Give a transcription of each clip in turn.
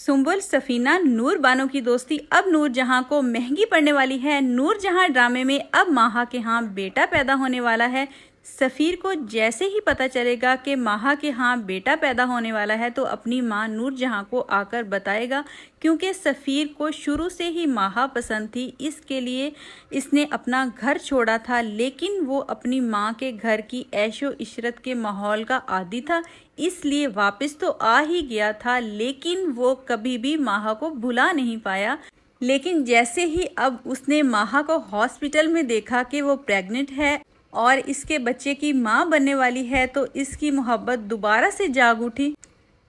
सुंबुल, सफीना, नूर बानो की दोस्ती अब नूरजहां को महंगी पड़ने वाली है। नूरजहां ड्रामे में अब माहा के यहाँ बेटा पैदा होने वाला है। सफ़ीर को जैसे ही पता चलेगा कि माहा के यहाँ बेटा पैदा होने वाला है तो अपनी माँ नूरजहां को आकर बताएगा, क्योंकि सफ़ीर को शुरू से ही माहा पसंद थी। इसके लिए इसने अपना घर छोड़ा था, लेकिन वो अपनी माँ के घर की ऐशो इशरत के माहौल का आदी था, इसलिए वापस तो आ ही गया था, लेकिन वो कभी भी माहा को भुला नहीं पाया। लेकिन जैसे ही अब उसने माहा को हॉस्पिटल में देखा कि वो प्रेग्नेंट है और इसके बच्चे की माँ बनने वाली है, तो इसकी मोहब्बत दोबारा से जाग उठी।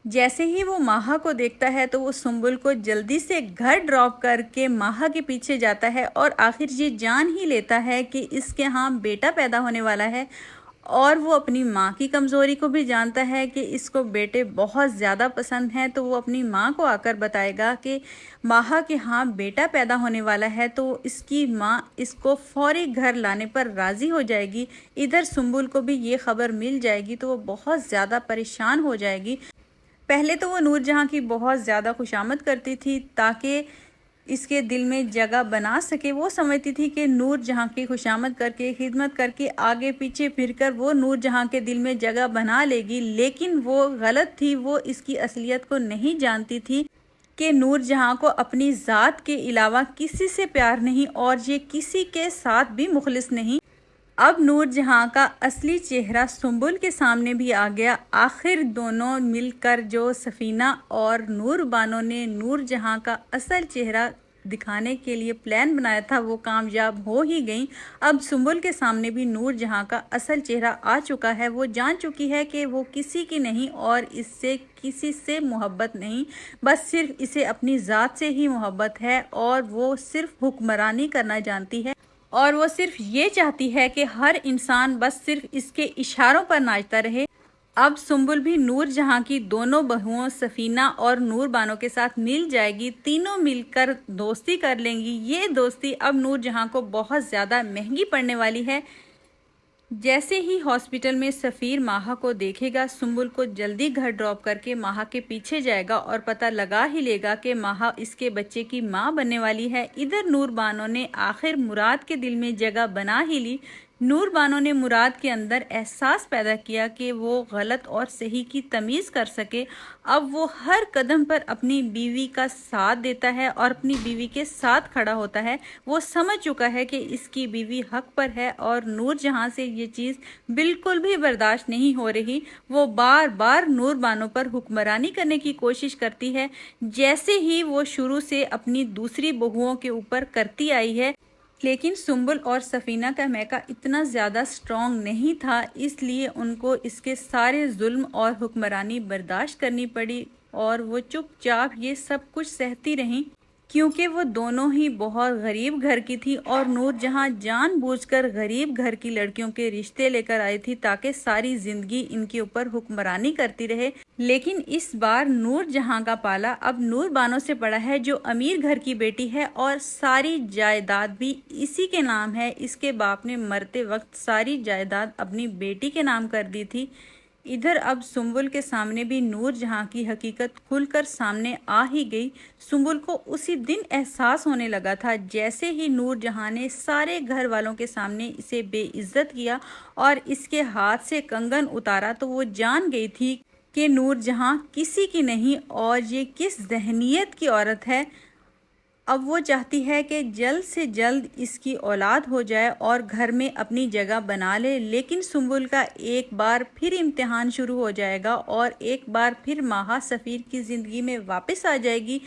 जैसे ही वो माहा को देखता है तो वो सुंबुल को जल्दी से घर ड्रॉप करके माहा के पीछे जाता है और आखिर ये जान ही लेता है कि इसके यहाँ बेटा पैदा होने वाला है। और वो अपनी माँ की कमज़ोरी को भी जानता है कि इसको बेटे बहुत ज़्यादा पसंद हैं, तो वो अपनी माँ को आकर बताएगा कि माहा के यहाँ बेटा पैदा होने वाला है, तो इसकी माँ इसको फौरी घर लाने पर राज़ी हो जाएगी। इधर सुंबुल को भी ये खबर मिल जाएगी तो वो बहुत ज़्यादा परेशान हो जाएगी। पहले तो वो नूरजहां की बहुत ज़्यादा खुशामद करती थी ताकि इसके दिल में जगह बना सके। वो समझती थी कि नूरजहां की खुशामद करके, खिदमत करके, आगे पीछे फिरकर वो नूरजहां के दिल में जगह बना लेगी, लेकिन वो गलत थी। वो इसकी असलियत को नहीं जानती थी कि नूरजहां को अपनी ज़ात के अलावा किसी से प्यार नहीं और ये किसी के साथ भी मुखलिस नहीं। अब नूरजहां का असली चेहरा सुंबुल के सामने भी आ गया। आखिर दोनों मिलकर जो सफीना और नूर बानो ने नूरजहां का असल चेहरा दिखाने के लिए प्लान बनाया था, वो कामयाब हो ही गई। अब सुंबुल के सामने भी नूरजहां का असल चेहरा आ चुका है। वो जान चुकी है कि वो किसी की नहीं और इससे किसी से मोहब्बत नहीं, बस सिर्फ इसे अपनी ज़ात से ही मोहब्बत है और वो सिर्फ हुक्मरानी करना जानती है और वो सिर्फ ये चाहती है कि हर इंसान बस सिर्फ इसके इशारों पर नाचता रहे। अब सुंबुल भी नूरजहां की दोनों बहुओं सफीना और नूर बानो के साथ मिल जाएगी। तीनों मिलकर दोस्ती कर लेंगी। ये दोस्ती अब नूरजहां को बहुत ज़्यादा महंगी पड़ने वाली है। जैसे ही हॉस्पिटल में सफ़ीर माहा को देखेगा, सुंबुल को जल्दी घर ड्रॉप करके माहा के पीछे जाएगा और पता लगा ही लेगा कि माहा इसके बच्चे की माँ बनने वाली है। इधर नूर बानो ने आखिर मुराद के दिल में जगह बना ही ली। नूर बानो ने मुराद के अंदर एहसास पैदा किया कि वो गलत और सही की तमीज़ कर सके। अब वो हर कदम पर अपनी बीवी का साथ देता है और अपनी बीवी के साथ खड़ा होता है। वो समझ चुका है कि इसकी बीवी हक पर है और नूरजहां से ये चीज़ बिल्कुल भी बर्दाश्त नहीं हो रही। वो बार बार नूर बानो पर हुक्मरानी करने की कोशिश करती है, जैसे ही वो शुरू से अपनी दूसरी बहुओं के ऊपर करती आई है। लेकिन सुंबुल और सफीना का मैका इतना ज़्यादा स्ट्रॉन्ग नहीं था, इसलिए उनको इसके सारे जुल्म और हुक्मरानी बर्दाश्त करनी पड़ी और वो चुपचाप ये सब कुछ सहती रहीं, क्योंकि वो दोनों ही बहुत गरीब घर की थी और नूरजहां जानबूझकर गरीब घर की लड़कियों के रिश्ते लेकर आई थी ताकि सारी ज़िंदगी इनके ऊपर हुक्मरानी करती रहे। लेकिन इस बार नूरजहां का पाला अब नूर बानो से पड़ा है, जो अमीर घर की बेटी है और सारी जायदाद भी इसी के नाम है। इसके बाप ने मरते वक्त सारी जायदाद अपनी बेटी के नाम कर दी थी। इधर अब सुंबुल के सामने भी नूरजहां की हकीकत खुलकर सामने आ ही गई। सुंबुल को उसी दिन एहसास होने लगा था, जैसे ही नूरजहां ने सारे घर वालों के सामने इसे बेइज्जत किया और इसके हाथ से कंगन उतारा, तो वो जान गई थी कि नूरजहां किसी की नहीं और ये किस ज़हनियत की औरत है। अब वो चाहती है कि जल्द से जल्द इसकी औलाद हो जाए और घर में अपनी जगह बना ले। लेकिन सुंबुल का एक बार फिर इम्तिहान शुरू हो जाएगा और एक बार फिर माहा सफ़ीर की ज़िंदगी में वापस आ जाएगी।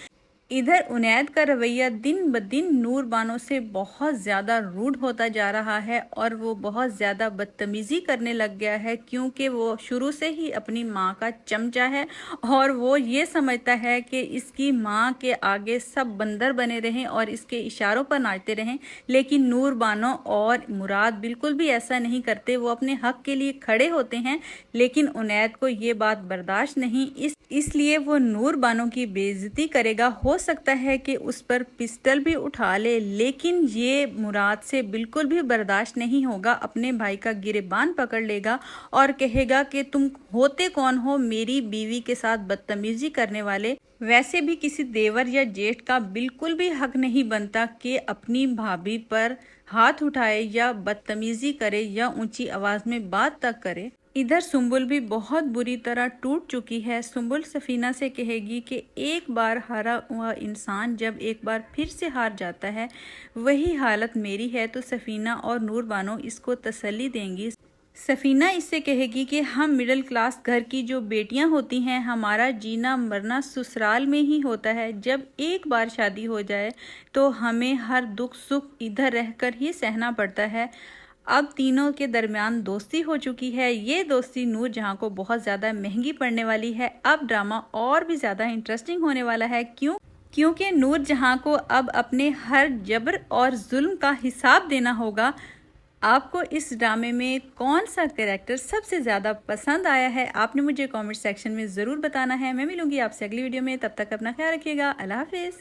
इधर उनैद का रवैया दिन ब दिन नूर बानो से बहुत ज़्यादा रूड होता जा रहा है और वो बहुत ज़्यादा बदतमीज़ी करने लग गया है, क्योंकि वो शुरू से ही अपनी माँ का चमचा है और वो ये समझता है कि इसकी माँ के आगे सब बंदर बने रहें और इसके इशारों पर नाचते रहें। लेकिन नूर बानो और मुराद बिल्कुल भी ऐसा नहीं करते। वो अपने हक के लिए खड़े होते हैं, लेकिन उनैद को ये बात बर्दाश्त नहीं, इसलिए वो नूर बानो की बेइज्जती करेगा। हो सकता है कि उस पर पिस्टल भी उठा ले, लेकिन ये मुराद से बिल्कुल भी बर्दाश्त नहीं होगा। अपने भाई का गिरेबान पकड़ लेगा और कहेगा कि तुम होते कौन हो मेरी बीवी के साथ बदतमीजी करने वाले। वैसे भी किसी देवर या जेठ का बिल्कुल भी हक नहीं बनता कि अपनी भाभी पर हाथ उठाए या बदतमीजी करे या ऊंची आवाज में बात तक करे। इधर सुम्बुल भी बहुत बुरी तरह टूट चुकी है। सुम्बुल सफीना से कहेगी कि एक बार हारा हुआ इंसान जब एक बार फिर से हार जाता है, वही हालत मेरी है। तो सफीना और नूर बानो इसको तसल्ली देंगी। सफीना इससे कहेगी कि हम मिडिल क्लास घर की जो बेटियां होती हैं, हमारा जीना मरना ससुराल में ही होता है। जब एक बार शादी हो जाए तो हमें हर दुख सुख इधर रहकर ही सहना पड़ता है। अब तीनों के दरमियान दोस्ती हो चुकी है। ये दोस्ती नूर जहां को बहुत ज़्यादा महंगी पड़ने वाली है। अब ड्रामा और भी ज़्यादा इंटरेस्टिंग होने वाला है। क्योंकि नूर जहां को अब अपने हर जबर और जुल्म का हिसाब देना होगा। आपको इस ड्रामे में कौन सा कैरेक्टर सबसे ज़्यादा पसंद आया है, आपने मुझे कमेंट सेक्शन में ज़रूर बताना है। मैं मिलूंगी आपसे अगली वीडियो में। तब तक अपना ख्याल रखिएगा। अल्लाह हाफिज़।